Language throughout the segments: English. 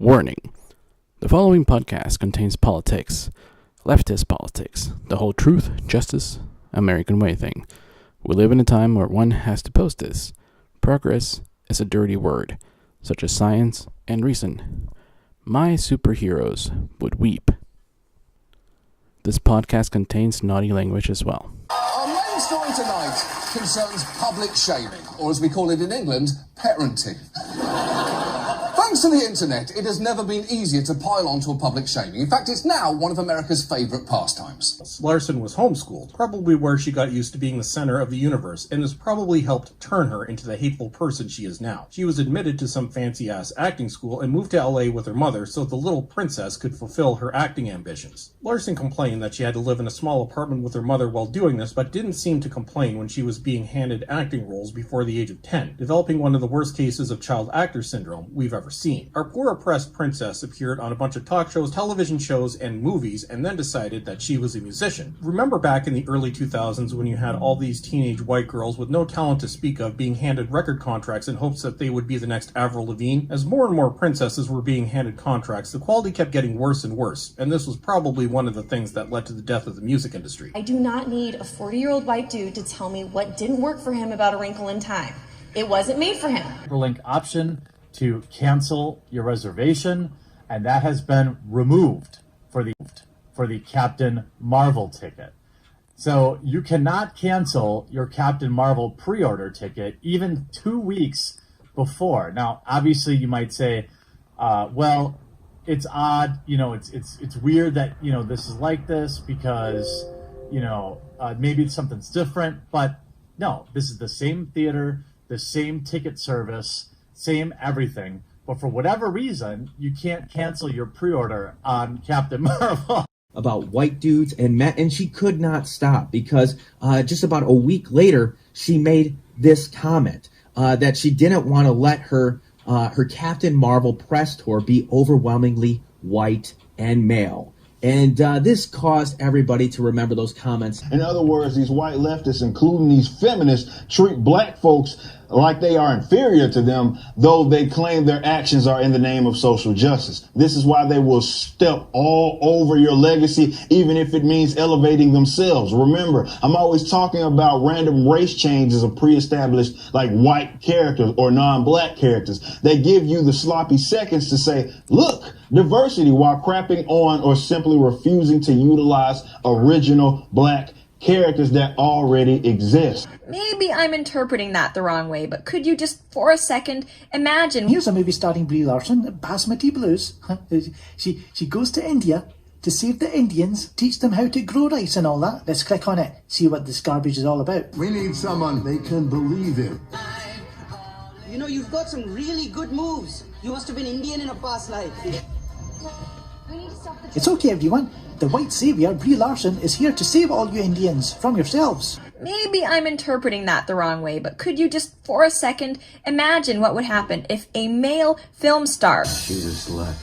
Warning. The following podcast contains politics, leftist politics, the whole truth, justice, American way thing. We live in a time where one has to post this. Progress is a dirty word, such as science and reason. My superheroes would weep. This podcast contains naughty language as well. Our main story tonight concerns public shaming, or as we call it in England, parenting. Thanks to the internet, it has never been easier to pile onto a public shaming. In fact, it's now one of America's favourite pastimes. Larson was homeschooled, probably where she got used to being the center of the universe, and has probably helped turn her into the hateful person she is now. She was admitted to some fancy-ass acting school and moved to LA with her mother so the little princess could fulfill her acting ambitions. Larson complained that she had to live in a small apartment with her mother while doing this, but didn't seem to complain when she was being handed acting roles before the age of 10, developing one of the worst cases of child actor syndrome we've ever seen. Our poor oppressed princess appeared on a bunch of talk shows, television shows, and movies, and then decided that she was a musician. Remember back in the early 2000s when you had all these teenage white girls with no talent to speak of being handed record contracts in hopes that they would be the next Avril Lavigne? As more and more princesses were being handed contracts, the quality kept getting worse and worse, and this was probably one of the things that led to the death of the music industry. I do not need a 40-year-old white dude to tell me what didn't work for him about A Wrinkle in Time. It wasn't made for him. Hyperlink option to cancel your reservation, and that has been removed for the Captain Marvel ticket. So you cannot cancel your Captain Marvel pre-order ticket even 2 weeks before. Now, obviously, you might say, well, it's odd, it's weird that this is like this because maybe something's different, but no, this is the same theater, the same ticket service, same everything, but for whatever reason, you can't cancel your pre-order on Captain Marvel. About white dudes and men, and she could not stop because just about a week later, she made this comment that she didn't want to let her Captain Marvel press tour be overwhelmingly white and male. And this caused everybody to remember those comments. In other words, these white leftists, including these feminists, treat black folks like they are inferior to them, though they claim their actions are in the name of social justice. This is why they will step all over your legacy, even if it means elevating themselves. Remember, I'm always talking about random race changes of pre-established, like white characters or non-black characters. They give you the sloppy seconds to say, look, diversity, while crapping on or simply refusing to utilize original black characters that already exist. Maybe I'm interpreting that the wrong way, but could you just, for a second, imagine... Here's a movie starring Brie Larson, Basmati Blues. She goes to India to save the Indians, teach them how to grow rice and all that. Let's click on it, see what this garbage is all about. We need someone they can believe in. You've got some really good moves. You must have been Indian in a past life. It's okay, everyone. The white savior, Brie Larson, is here to save all you Indians from yourselves. Maybe I'm interpreting that the wrong way, but could you just, for a second, imagine what would happen if a male film star... She's a slut.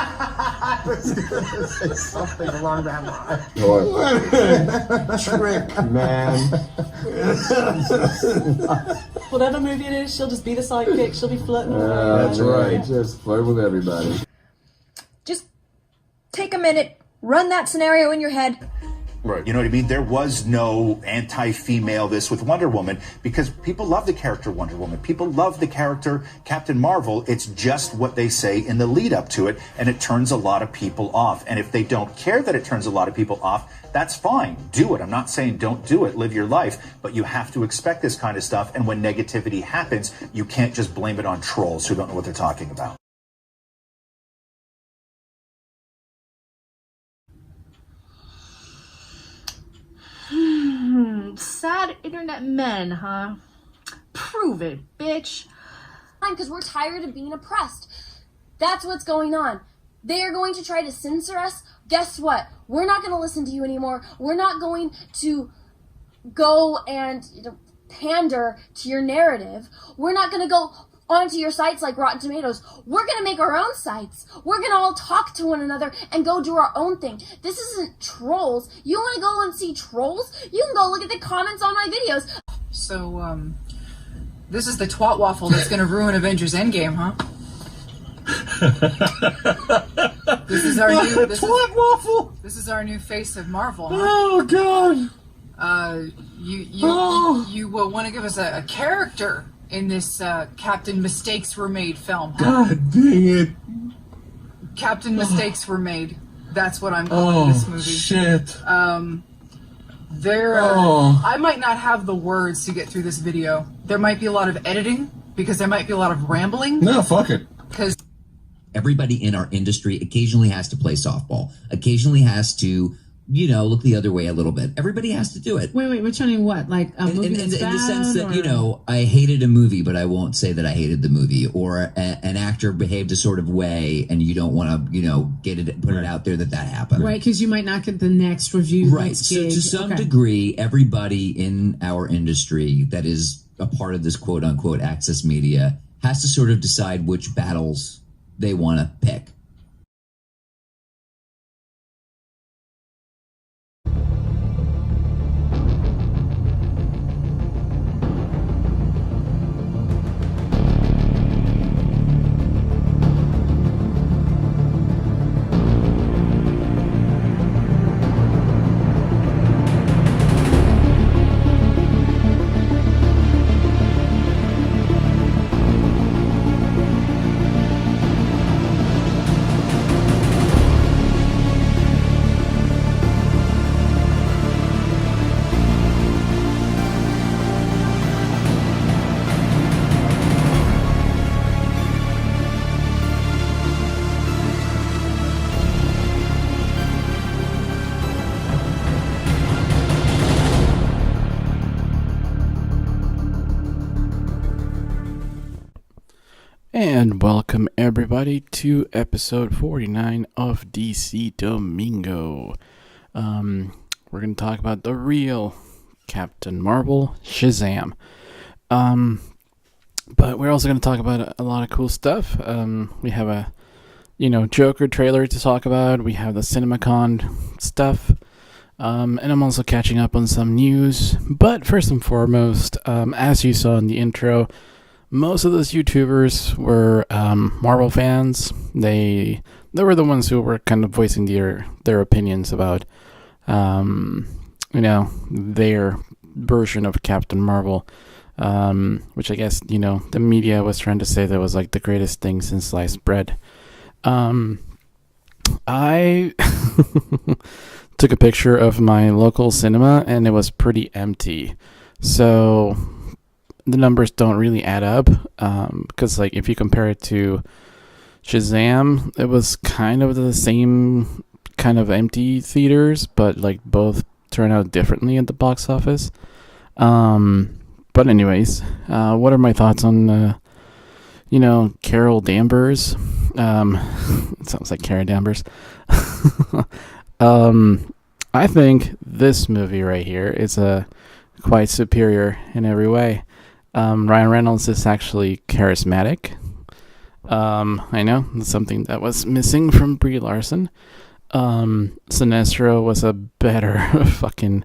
I was gonna say something along that line. Trick, man. Whatever movie it is, she'll just be the sidekick. She'll be flirting around. That's right. Just flirt with everybody. Just take a minute, run that scenario in your head. Right. You know what I mean? There was no anti-female this with Wonder Woman because people love the character Wonder Woman. People love the character Captain Marvel. It's just what they say in the lead up to it, and it turns a lot of people off. And if they don't care that it turns a lot of people off, that's fine. Do it. I'm not saying don't do it. Live your life. But you have to expect this kind of stuff. And when negativity happens, you can't just blame it on trolls who don't know what they're talking about. Sad internet men, huh? Prove it, bitch. Because we're tired of being oppressed. That's what's going on. They are going to try to censor us. Guess what? We're not going to listen to you anymore. We're not going to go and pander to your narrative. We're not going to go onto your sites like Rotten Tomatoes. We're going to make our own sites. We're going to all talk to one another and go do our own thing. This isn't trolls. You want to go and see trolls? You can go look at the comments on my videos. So, this is the twat waffle that's going to ruin Avengers Endgame, huh? This is our new twat waffle. This is our new face of Marvel. Huh? Oh God. You will want to give us a character in this Captain Mistakes Were Made film. Huh? God dang it. Captain Mistakes Were Made. That's what I'm calling this movie. Shit. I might not have the words to get through this video. There might be a lot of editing because there might be a lot of rambling. No, fuck it. Because everybody in our industry occasionally has to play softball, occasionally has to, look the other way a little bit. Everybody has to do it. Wait, which one? What? Like a movie in that's the bad, sense that, or? I hated a movie, but I won't say that I hated the movie. Or an actor behaved a sort of way, and you don't want to, put it out there that happened. Right, because you might not get the next review. Right. So to some degree, everybody in our industry that is a part of this quote unquote access media has to sort of decide which battles they want to pick. And welcome everybody to episode 49 of DC Domingo. We're going to talk about the real Captain Marvel, Shazam. But we're also going to talk about a lot of cool stuff. We have a, Joker trailer to talk about. We have the CinemaCon stuff. And I'm also catching up on some news. But first and foremost, as you saw in the intro, most of those YouTubers were Marvel fans. They were the ones who were kind of voicing their opinions about, their version of Captain Marvel, which I guess, the media was trying to say that was like the greatest thing since sliced bread. I took a picture of my local cinema and it was pretty empty. So the numbers don't really add up, because if you compare it to Shazam, it was kind of the same kind of empty theaters, but both turn out differently at the box office. But anyways, what are my thoughts on Carol Danvers? It sounds like Carol Danvers. I think this movie right here is quite superior in every way. Ryan Reynolds is actually charismatic. I know, that's something that was missing from Brie Larson. Sinestro was a better fucking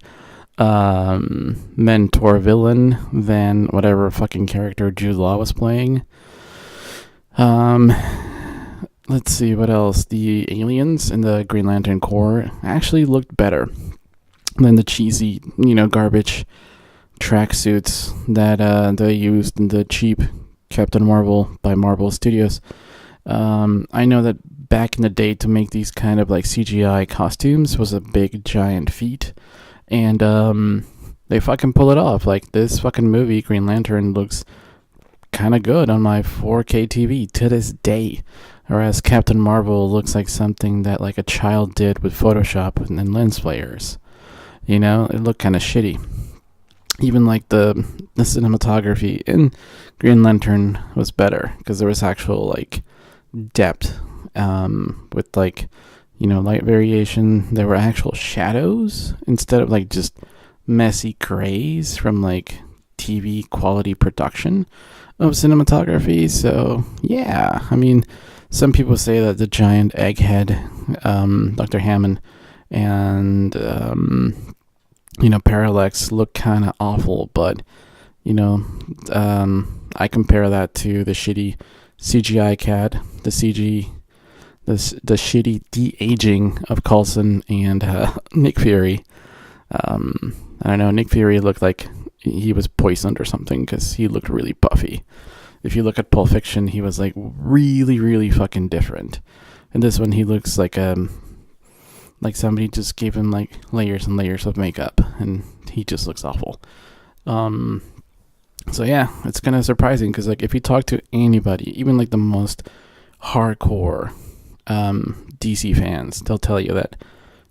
mentor villain than whatever fucking character Jude Law was playing. Let's see, what else? The aliens in the Green Lantern Corps actually looked better than the cheesy, garbage tracksuits that they used in the cheap Captain Marvel by Marvel Studios. I know that back in the day to make these kind of CGI costumes was a big giant feat, and they fucking pull it off. This fucking movie Green Lantern looks kind of good on my 4K TV to this day, whereas Captain Marvel looks like something that a child did with Photoshop and lens flares. It looked kind of shitty. Even the cinematography in Green Lantern was better because there was actual depth with light variation. There were actual shadows instead of just messy grays from TV quality production of cinematography. So yeah, I mean, some people say that the giant egghead, Dr. Hammond, and Parallax look kind of awful, but I compare that to the shitty CGI CAD, the shitty de-aging of Coulson and Nick Fury. I don't know, Nick Fury looked like he was poisoned or something because he looked really buffy. If you look at Pulp Fiction, he was like really, really fucking different. And this one, he looks like somebody just gave him like layers and layers of makeup, and he just looks awful. So yeah, it's kind of surprising because like if you talk to anybody, even like the most hardcore DC fans, they'll tell you that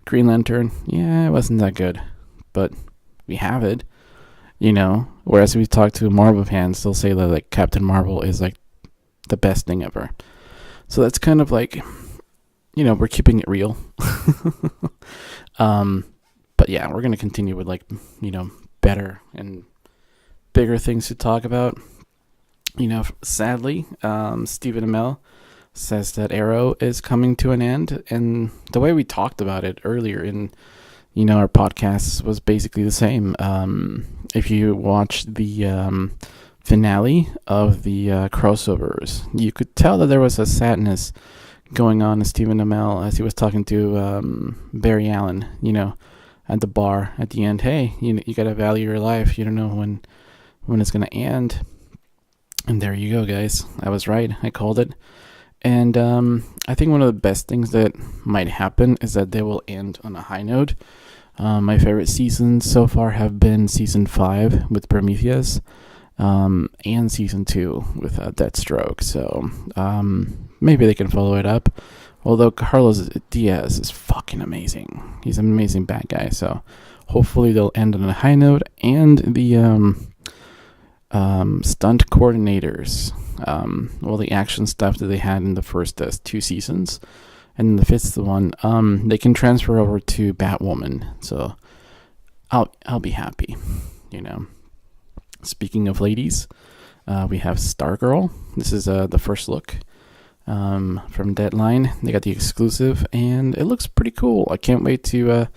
Green Lantern, yeah, it wasn't that good, but we have it, you know. Whereas if you talk to Marvel fans, they'll say that like Captain Marvel is like the best thing ever. So that's kind of like, you know, we're keeping it real. But yeah, we're gonna continue with like, you know, better and bigger things to talk about. You know, sadly, Stephen Amell says that Arrow is coming to an end, and the way we talked about it earlier in, you know, our podcast was basically the same. If you watch the finale of the crossovers, you could tell that there was a sadness going on in Stephen Amell as he was talking to Barry Allen, you know, at the bar at the end. Hey, you gotta value your life. You don't know when it's gonna end. And there you go, guys. I was right. I called it. And I think one of the best things that might happen is that they will end on a high note. My favorite seasons so far have been season 5 with Prometheus, and season 2 with Deathstroke. So maybe they can follow it up. Although Carlos Diaz is fucking amazing. He's an amazing bad guy. So hopefully they'll end on a high note. And the stunt coordinators, the action stuff that they had in the first 2 seasons, and in the 5th one, they can transfer over to Batwoman. So I'll be happy, you know. Speaking of ladies, we have StarGirl. This is the first look from Deadline. They got the exclusive, and it looks pretty cool. I can't wait to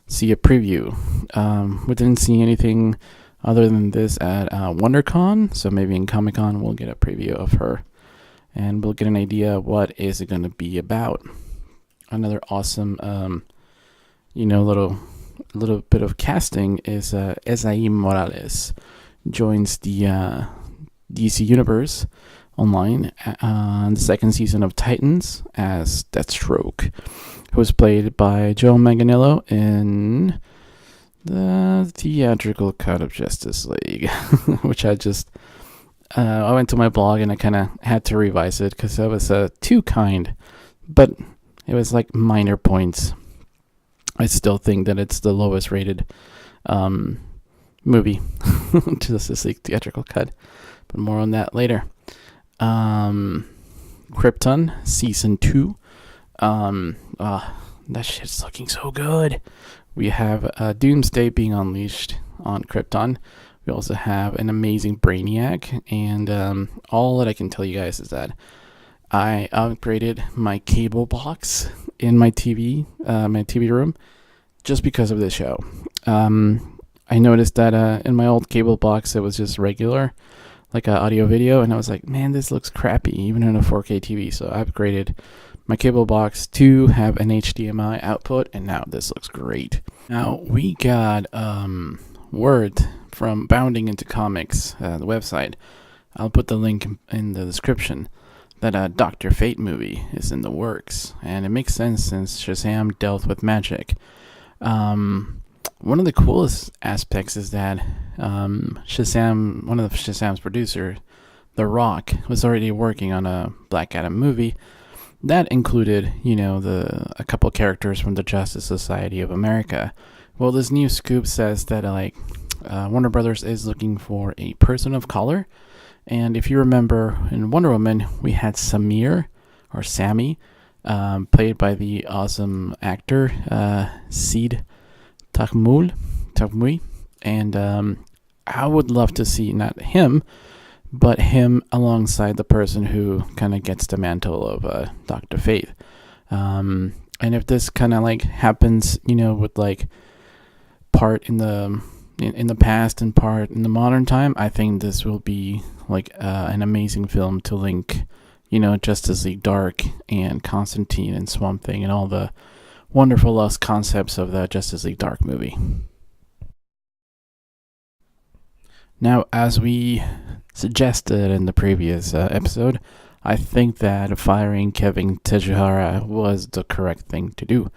see a preview. We didn't see anything other than this at WonderCon, so maybe in Comic-Con we'll get a preview of her, and we'll get an idea what is it going to be about. Another awesome, you know, little bit of casting is Esai Moralez joins the DC Universe online on the 2nd season of Titans as Deathstroke, who was played by Joe Manganiello in the theatrical cut of Justice League, which I went to my blog and I kind of had to revise it because I was too kind, but it was like minor points. I still think that it's the lowest rated movie, Justice League theatrical cut, but more on that later. Krypton season 2. That shit's looking so good. We have Doomsday being unleashed on Krypton. We also have an amazing Brainiac, and all that I can tell you guys is that I upgraded my cable box in my TV room just because of this show. I noticed that in my old cable box it was just regular, like audio video, and I was like, man, this looks crappy even in a 4K TV. So I upgraded my cable box to have an HDMI output, and now this looks great. Now we got word from Bounding Into Comics, the website. I'll put the link in the description, that a Dr. Fate movie is in the works, and it makes sense since Shazam dealt with magic. One of the coolest aspects is that Shazam, one of Shazam's producers, The Rock, was already working on a Black Adam movie that included, you know, a couple characters from the Justice Society of America. Well, this new scoop says that Warner Brothers is looking for a person of color, and if you remember in Wonder Woman, we had Sammy, played by the awesome actor Sid Takmui, and I would love to see not him, but him alongside the person who kind of gets the mantle of Dr. Fate. And if this kind of like happens, you know, with like part in the past and part in the modern time, I think this will be like an amazing film to link Justice League Dark and Constantine and Swamp Thing and all the wonderful lost concepts of the Justice League Dark movie. Now, as we suggested in the previous episode, I think that firing Kevin Tejihara was the correct thing to do.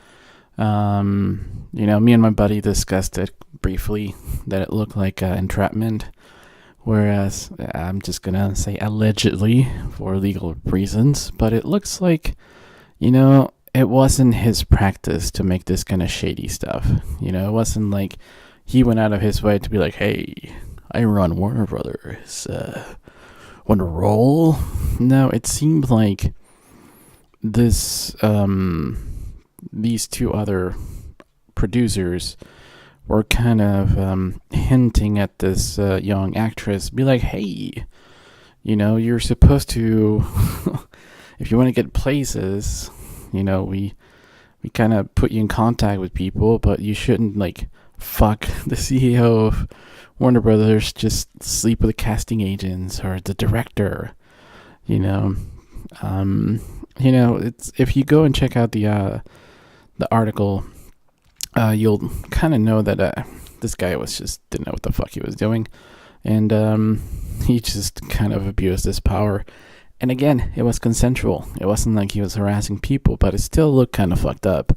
Me and my buddy discussed it briefly, that it looked like entrapment, whereas I'm just gonna say allegedly for legal reasons, but it looks like, it wasn't his practice to make this kind of shady stuff. It wasn't like he went out of his way to be like, hey, I run Warner Brothers, want to roll? No, it seemed like this, these two other producers were kind of hinting at this young actress, be like, hey, you're supposed to, if you want to get places, we kind of put you in contact with people, but you shouldn't fuck the CEO of Warner Brothers, just sleep with the casting agents or the director, it's, if you go and check out the article, you'll kind of know that this guy didn't know what the fuck he was doing, and he just kind of abused his power. And again, it was consensual. It wasn't like he was harassing people, but it still looked kind of fucked up,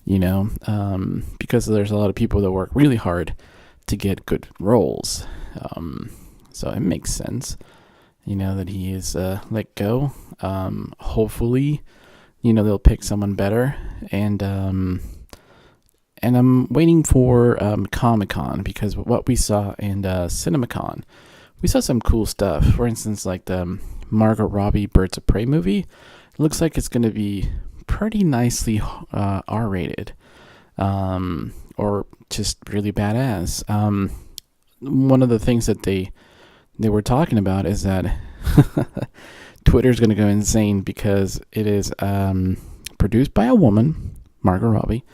because there's a lot of people that work really hard to get good roles. So it makes sense, that he is let go. Hopefully, they'll pick someone better. And I'm waiting for Comic-Con, because what we saw in CinemaCon, we saw some cool stuff. For instance, like the Margot Robbie Birds of Prey movie. It looks like it's going to be pretty nicely R-rated. Or just really badass. One of the things that they were talking about is that Twitter's going to go insane, because it is produced by a woman, Margot Robbie.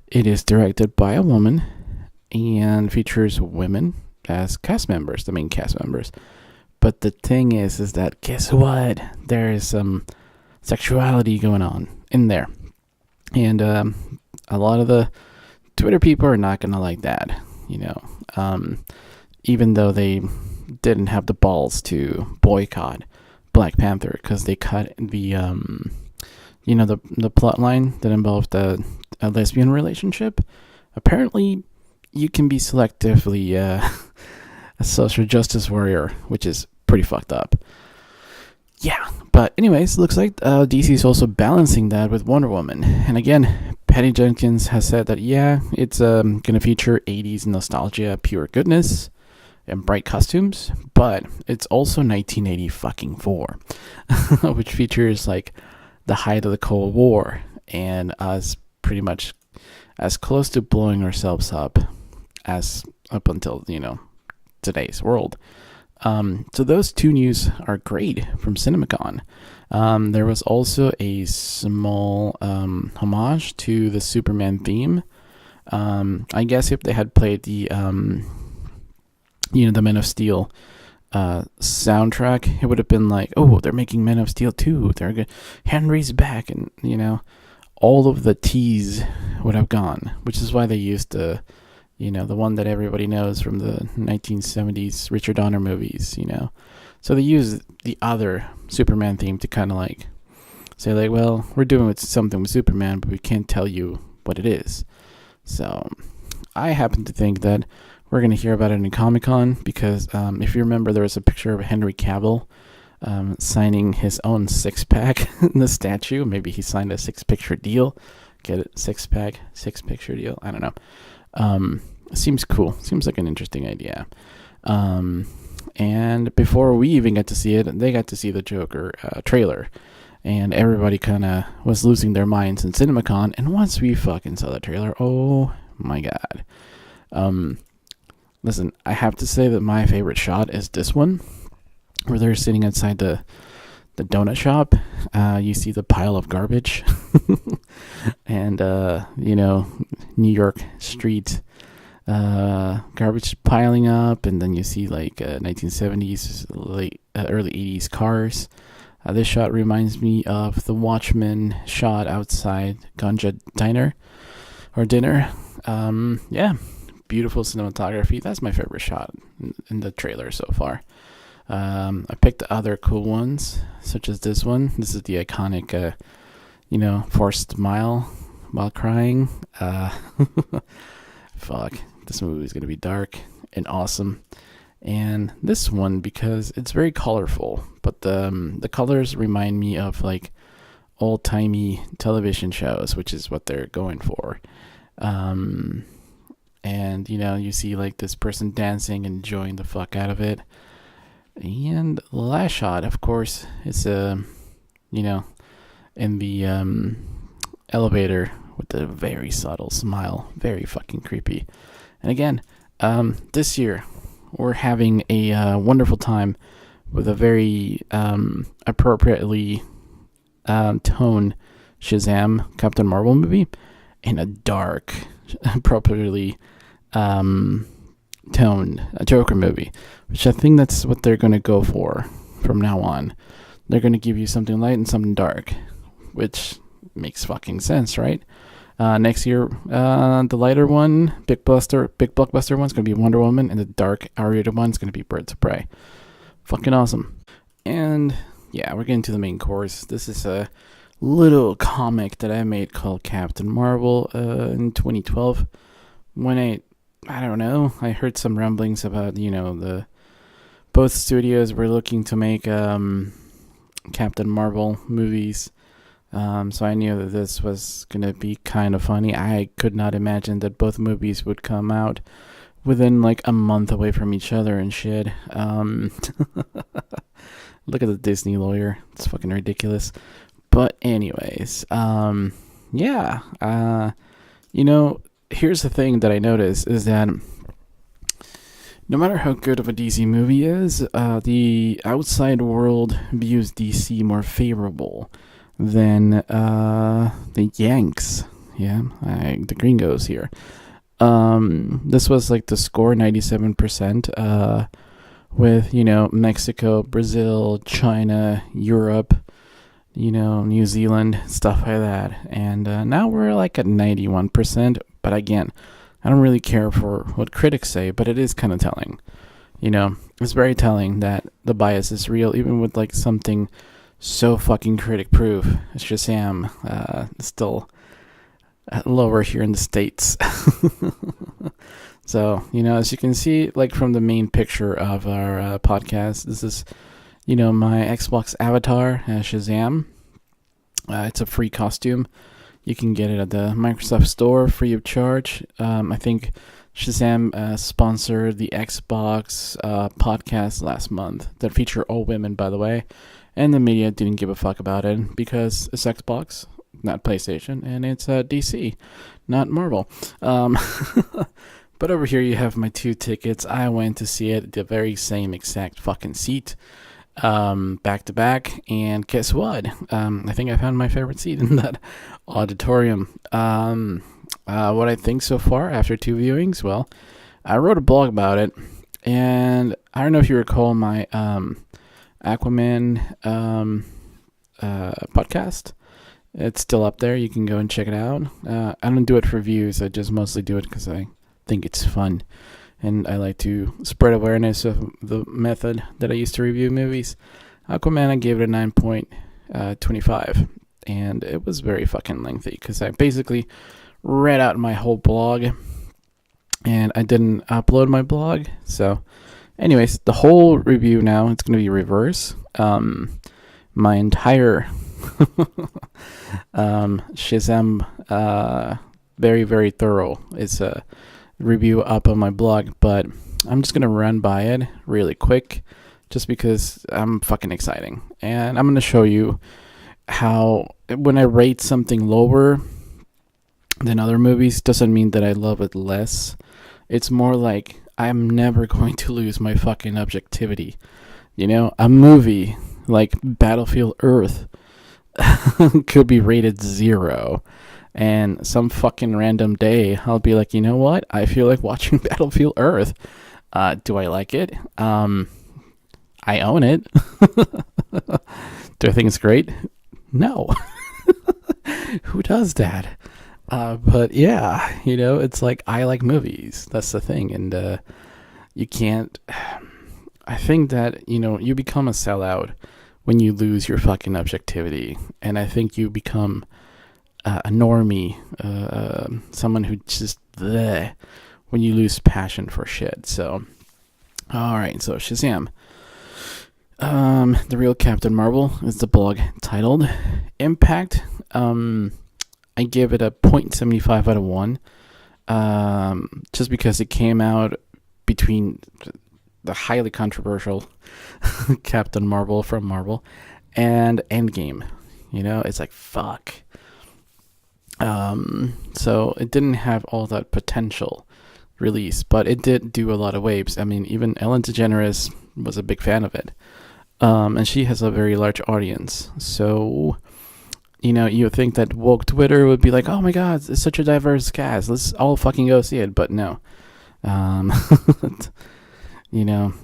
It is directed by a woman and features women as cast members, the main cast members. But the thing is that, guess what? There is some sexuality going on in there. And a lot of the Twitter people are not going to like that, even though they didn't have the balls to boycott Black Panther, because they cut the, the plot line that involved a lesbian relationship. Apparently, you can be selectively a social justice warrior, which is pretty fucked up. Yeah, but anyways, looks like DC is also balancing that with Wonder Woman. And again, Patty Jenkins has said that, yeah, it's going to feature 80s nostalgia, pure goodness, and bright costumes, but it's also 1984, which features the height of the Cold War and us pretty much as close to blowing ourselves up as up until, today's world. So those two news are great from CinemaCon. There was also a small homage to the Superman theme. I guess if they had played the the Men of Steel soundtrack, it would have been like, oh, they're making Men of Steel 2. They're good. Henry's back, and all of the tease would have gone, which is why they used the one that everybody knows from the 1970s Richard Donner movies, So they used the other Superman theme to kind of say well, we're doing something with Superman, but we can't tell you what it is. So I happen to think that we're going to hear about it in Comic-Con, because if you remember, there was a picture of Henry Cavill signing his own six-pack in the statue. Maybe he signed a six-picture deal. Get it? Six-pack, six-picture deal. I don't know. Seems cool. Seems like an interesting idea. And before we even got to see it, they got to see the Joker trailer. And everybody kind of was losing their minds in CinemaCon. And once we fucking saw the trailer, oh my god. Listen, I have to say that my favorite shot is this one, where they're sitting outside the donut shop. You see the pile of garbage. And, New York street garbage piling up, and then you see 1970s, early 80s cars This shot reminds me of the Watchmen shot outside Ganja Dinner. Yeah, beautiful cinematography. That's my favorite shot in the trailer so far. I picked other cool ones, such as this one. This is the iconic, forced smile while crying. Fuck, this movie is going to be dark and awesome. And this one, because it's very colorful, but the colors remind me of like old-timey television shows, which is what they're going for. And, you see like this person dancing and enjoying the fuck out of it. And the last shot, of course, is, in the elevator with a very subtle smile. Very fucking creepy. And again, this year, we're having a wonderful time with a very appropriately toned Shazam Captain Marvel movie and a dark, appropriately toned Joker movie, which I think that's what they're going to go for from now on. They're going to give you something light and something dark, which makes fucking sense, right? Next year, the lighter one, big blockbuster one's going to be Wonder Woman, and the dark R-rated one's going to be Birds of Prey. Fucking awesome. And yeah, we're getting to the main course. This is a little comic that I made called Captain Marvel in 2012. When I don't know, I heard some rumblings about, both studios were looking to make Captain Marvel movies. So I knew that this was going to be kind of funny. I could not imagine that both movies would come out within like a month away from each other and shit. Look at the Disney lawyer. It's fucking ridiculous. But anyways, here's the thing that I noticed is that no matter how good of a DC movie is, the outside world views DC more favorable than the Yanks. Yeah, the gringos here. This was like the score, 97%, with, Mexico, Brazil, China, Europe, New Zealand, stuff like that. And now we're like at 91%. But again, I don't really care for what critics say, but it is kind of telling. It's very telling that the bias is real, even with like something so fucking critic-proof. Shazam, still lower here in the States. So, as you can see, like from the main picture of our podcast, this is, my Xbox avatar, Shazam. It's a free costume. You can get it at the Microsoft Store free of charge. I think Shazam sponsored the Xbox podcast last month that feature all women, by the way. And the media didn't give a fuck about it because it's Xbox, not PlayStation, and it's DC, not Marvel. But over here you have my 2 tickets. I went to see it, the very same exact fucking seat, back to back. And guess what? I think I found my favorite seat in that auditorium. What I think so far after 2 viewings, well, I wrote a blog about it, and I don't know if you recall my Aquaman podcast. It's still up there. You can go and check it out. I don't do it for views. I just mostly do it because I think it's fun, and I like to spread awareness of the method that I use to review movies. Aquaman, I gave it a 9.25, and it was very fucking lengthy because I basically read out my whole blog, and I didn't upload my blog. So anyways, the whole review now, it's going to be reverse. My entire Shazam, very, very thorough. It's a review up on my blog, but I'm just going to run by it really quick just because I'm fucking exciting. And I'm going to show you how when I rate something lower than other movies doesn't mean that I love it less. It's more like I'm never going to lose my fucking objectivity. A movie like Battlefield Earth could be rated 0, and some fucking random day I'll be like, you know what? I feel like watching Battlefield Earth. Do I like it? I I own it. Do I think it's great? No. Who does that? But yeah, it's like, I like movies. That's the thing. And you can't. I think that, you become a sellout when you lose your fucking objectivity. And I think you become a normie, someone who just, bleh, when you lose passion for shit. So, alright, so Shazam. The Real Captain Marvel is the blog titled. Impact, I give it a 0.75 out of 1. Just because it came out between the highly controversial Captain Marvel from Marvel and Endgame. It's like, fuck. So it didn't have all that potential release, but it did do a lot of waves. I mean, even Ellen DeGeneres was a big fan of it. And she has a very large audience. So, you think that woke Twitter would be like, oh my god, it's such a diverse cast, let's all fucking go see it. But no.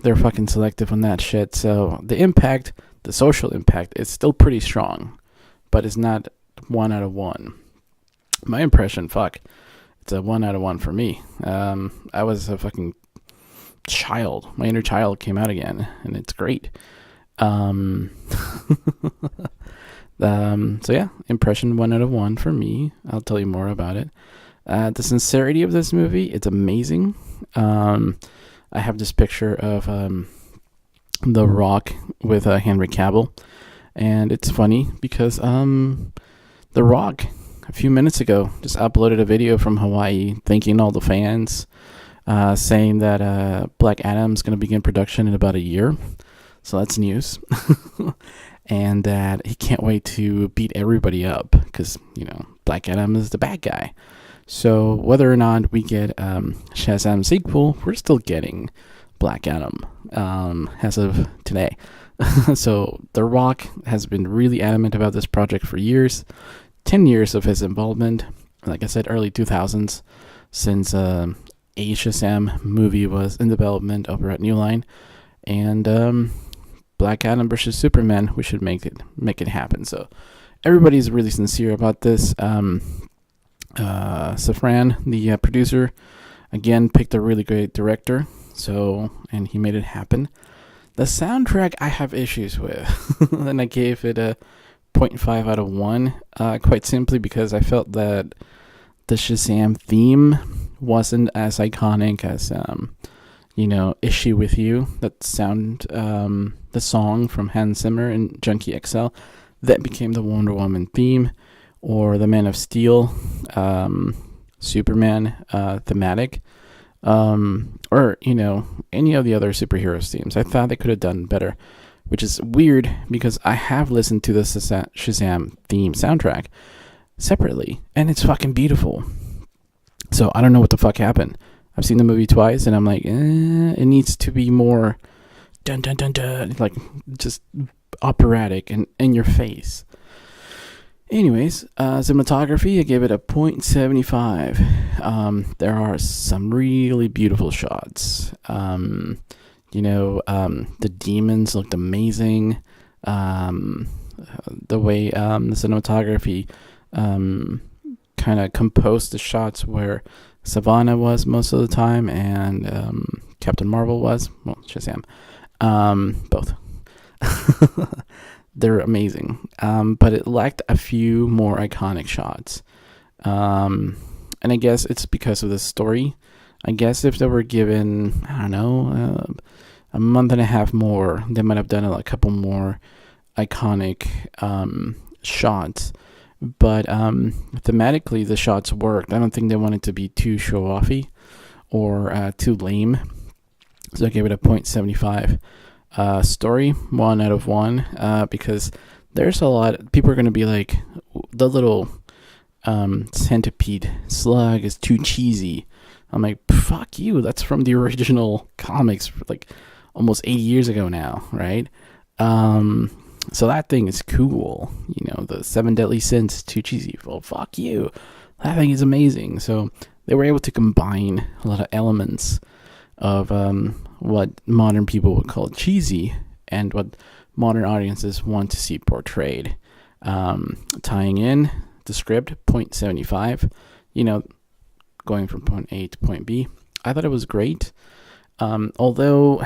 They're fucking selective on that shit. So the impact, the social impact, is still pretty strong, but it's not 1 out of 1. My impression, it's a 1 out of 1 for me. I was a fucking child. My inner child came out again, and it's great. So yeah, impression 1 out of 1 for me. I'll tell you more about it. The sincerity of this movie, it's amazing. I have this picture of The Rock with Henry Cavill, and it's funny because The Rock, a few minutes ago, just uploaded a video from Hawaii thanking all the fans, saying that Black Adam's going to begin production in about a year, so that's news, and that he can't wait to beat everybody up, because, Black Adam is the bad guy. So whether or not we get Shazam sequel, we're still getting Black Adam as of today. So The Rock has been really adamant about this project for years. 10 years of his involvement, like I said, early 2000s, since a Shazam movie was in development over at New Line. And Black Adam versus Superman, we should make it happen. So everybody's really sincere about this. Safran, the producer, again picked a really great director, and he made it happen. The soundtrack I have issues with, and I gave it a 0.5 out of 1, quite simply because I felt that the Shazam theme wasn't as iconic as Issue With You, that sound, the song from Hans Zimmer and Junkie XL that became the Wonder Woman theme, or the Man of Steel, Superman thematic, or, any of the other superheroes themes. I thought they could have done better, which is weird because I have listened to the Shazam theme soundtrack separately, and it's fucking beautiful. So I don't know what the fuck happened. I've seen the movie twice, and I'm like, it needs to be more dun dun dun dun, like just operatic and in your face. Anyways, cinematography, I gave it a 0.75. There are some really beautiful shots. The demons looked amazing. The way the cinematography kind of composed the shots where Savannah was most of the time and Captain Marvel was, well, Shazam, both. They're amazing, but it lacked a few more iconic shots, and I guess it's because of the story. I guess if they were given, I don't know, a month and a half more, they might have done a couple more iconic shots, but thematically the shots worked. I don't think they wanted to be too show-offy or too lame, so I gave it a 0.75. Story 1 out of 1, because there's a lot. People are going to be like, the little centipede slug is too cheesy. I'm like, fuck you, that's from the original comics, like almost 80 years ago now, right? So that thing is cool. The 7 deadly sins is too cheesy. Well, fuck you, that thing is amazing. So they were able to combine a lot of elements of what modern people would call cheesy and what modern audiences want to see portrayed. Tying in the script, 0.75, going from point A to point B. I thought it was great. Although,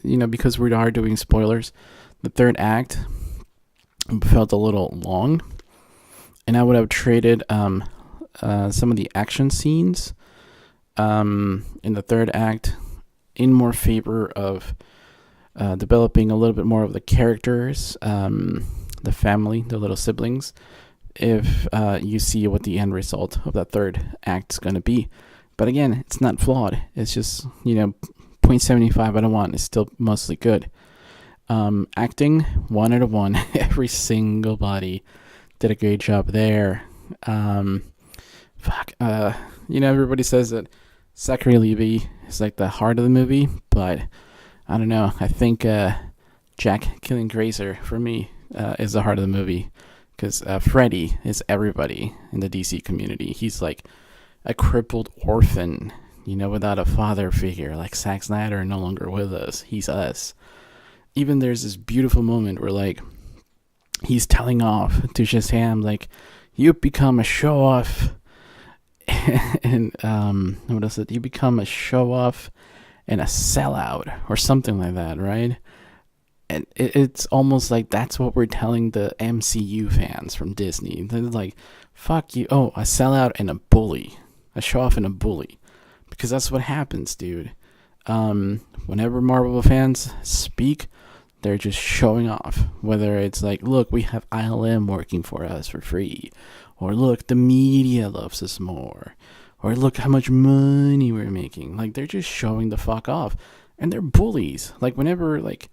because we are doing spoilers, the third act felt a little long, and I would have traded some of the action scenes in the third act in more favor of developing a little bit more of the characters, the family, the little siblings, if you see what the end result of that third act is going to be. But again, it's not flawed. It's just, 0.75 out of 1 is still mostly good. Acting, 1 out of 1. Every single body did a great job there. Everybody says that Zachary Levi is like the heart of the movie, but I don't know. I think Jack Killing Grazer, for me, is the heart of the movie, because Freddy is everybody in the DC community. He's like a crippled orphan, without a father figure, like Zack Snyder, no longer with us. He's us. Even there's this beautiful moment where, like, he's telling off to Shazam, like, you've become a show-off, and, what else? You become a show-off and a sellout, or something like that, right? And it's almost like that's what we're telling the MCU fans from Disney. They're like, fuck you. Oh, a sellout and a bully. A show-off and a bully. Because that's what happens, dude. Whenever Marvel fans speak, they're just showing off. Whether it's like, look, we have ILM working for us for free. Or look, the media loves us more. Or look how much money we're making. Like, they're just showing the fuck off. And they're bullies. Like, whenever, like,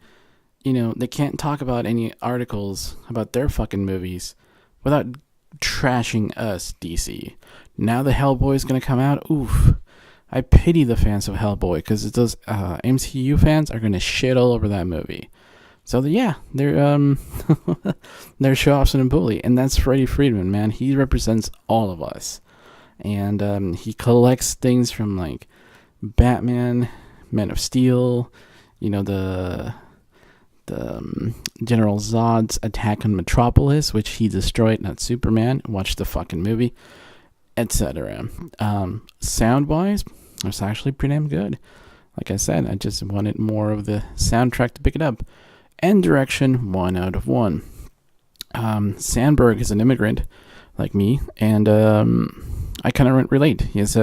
they can't talk about any articles about their fucking movies without trashing us, DC. Now the Hellboy's gonna come out. Oof. I pity the fans of Hellboy, because those MCU fans are gonna shit all over that movie. So they're they're show-offs and a bully, and that's Freddie Freeman, man. He represents all of us, and he collects things from like Batman, Man of Steel, the General Zod's attack on Metropolis, which he destroyed, not Superman. Watch the fucking movie, etc. Sound-wise, it's actually pretty damn good. Like I said, I just wanted more of the soundtrack to pick it up. And direction, 1 out of 1. Sandberg is an immigrant like me, and I kind of relate. His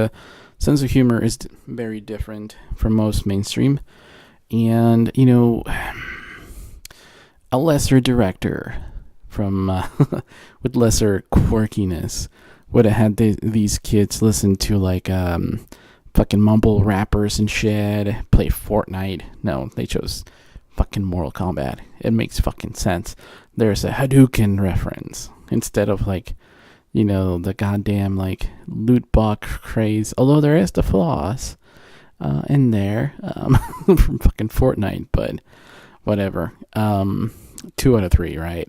sense of humor is very different from most mainstream, and a lesser director from with lesser quirkiness would have had these kids listen to like fucking mumble rappers and shit, play Fortnite. No, they chose fucking Mortal Kombat. It makes fucking sense. There's a Hadouken reference instead of like, the goddamn like loot box craze. Although there is the flaws in there from fucking Fortnite, but whatever. 2 out of 3, right?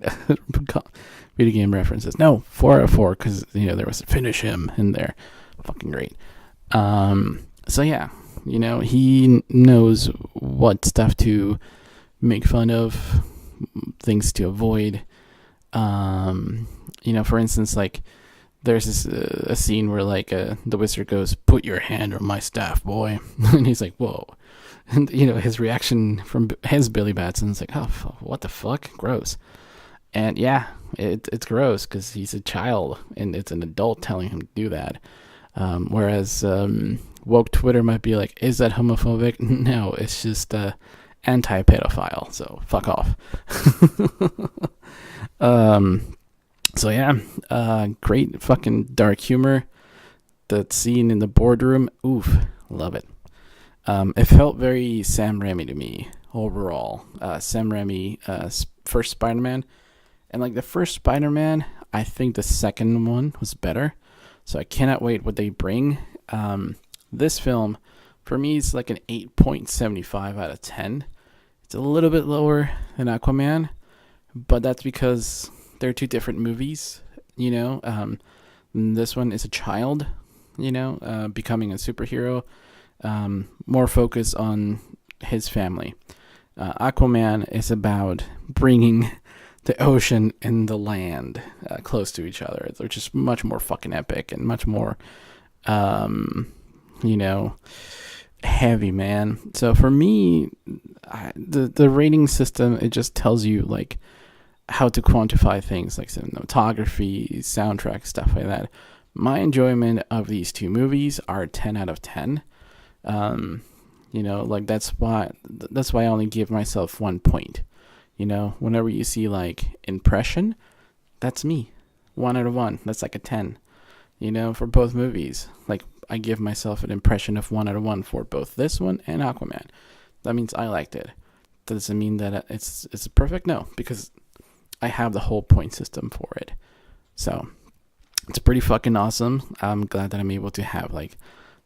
Video game references. No, 4 out of 4, because there was a finish him in there. Fucking great. So yeah, he knows what stuff to make fun of, things to avoid. For instance, like there's this a scene where like the wizard goes, "Put your hand on my staff, boy," and he's like, "Whoa." And, his reaction from his Billy Batson's like, oh, what the fuck? Gross. And yeah, it's gross because he's a child and it's an adult telling him to do that. Whereas woke Twitter might be like, is that homophobic? No, it's just anti-pedophile, so fuck off. So yeah, great fucking dark humor. That scene in the boardroom, oof, love it. It felt very Sam Raimi to me overall. Sam Raimi, first Spider-Man, and like the first Spider-Man, I think the second one was better. So I cannot wait what they bring. This film, for me, is like an 8.75 out of 10. It's a little bit lower than Aquaman, but that's because they're two different movies. This one is a child, becoming a superhero. More focus on his family. Aquaman is about bringing the ocean and the land close to each other. They're just much more fucking epic and much more, heavy, man. So for me, the rating system, it just tells you like how to quantify things like cinematography, soundtrack, stuff like that. My enjoyment of these two movies are 10 out of 10. Like that's why I only give myself 1 point. Whenever you see like impression, that's me. 1 out of 1. That's like a 10. For both movies. Like I give myself an impression of 1 out of 1 for both this one and Aquaman. That means I liked it. Does it mean that it's perfect? No, because I have the whole point system for it. So it's pretty fucking awesome. I'm glad that I'm able to have like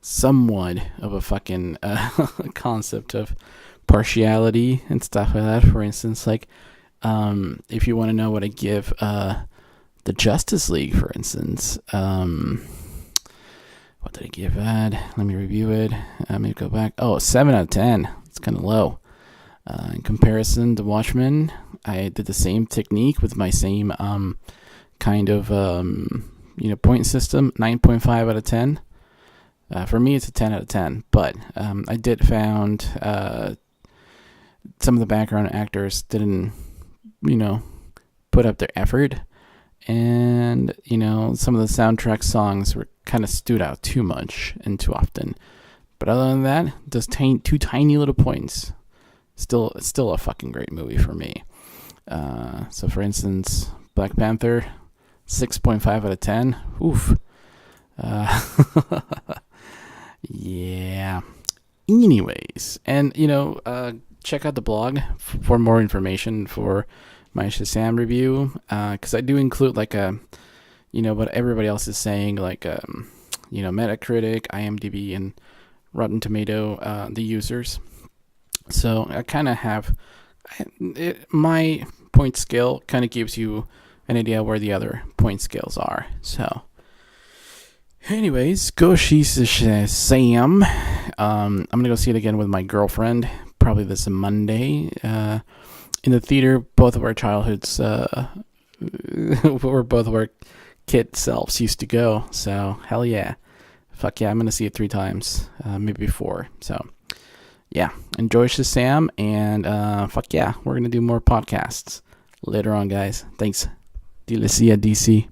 somewhat of a fucking concept of partiality and stuff like that. For instance, like if you want to know what I give the Justice League, for instance, what did I give that? Let me review it. Let me go back. 7 out of 10. It's kind of low. In comparison to Watchmen, I did the same technique with my same kind of point system. 9.5 out of 10. For me, it's a 10 out of 10. But I did found some of the background actors didn't, put up their effort. And, some of the soundtrack songs were kind of stood out too much and too often. But other than that, just two tiny little points. It's still a fucking great movie for me. So for instance, Black Panther, 6.5 out of 10. Oof. Yeah. Anyways, and check out the blog for more information for my Shazam review, because I do include like what everybody else is saying, like Metacritic, IMDb, and Rotten Tomato, the users. So I kind of have my point scale kind of gives you an idea where the other point scales are. So anyways, go see Shazam. I'm gonna go see it again with my girlfriend, probably this Monday. In the theater, both of our childhoods, where both of our kid selves used to go. So hell yeah, fuck yeah, I'm gonna see it 3 times, maybe 4. So yeah, enjoy Shazam, and fuck yeah, we're gonna do more podcasts later on, guys. Thanks. Delicia DC.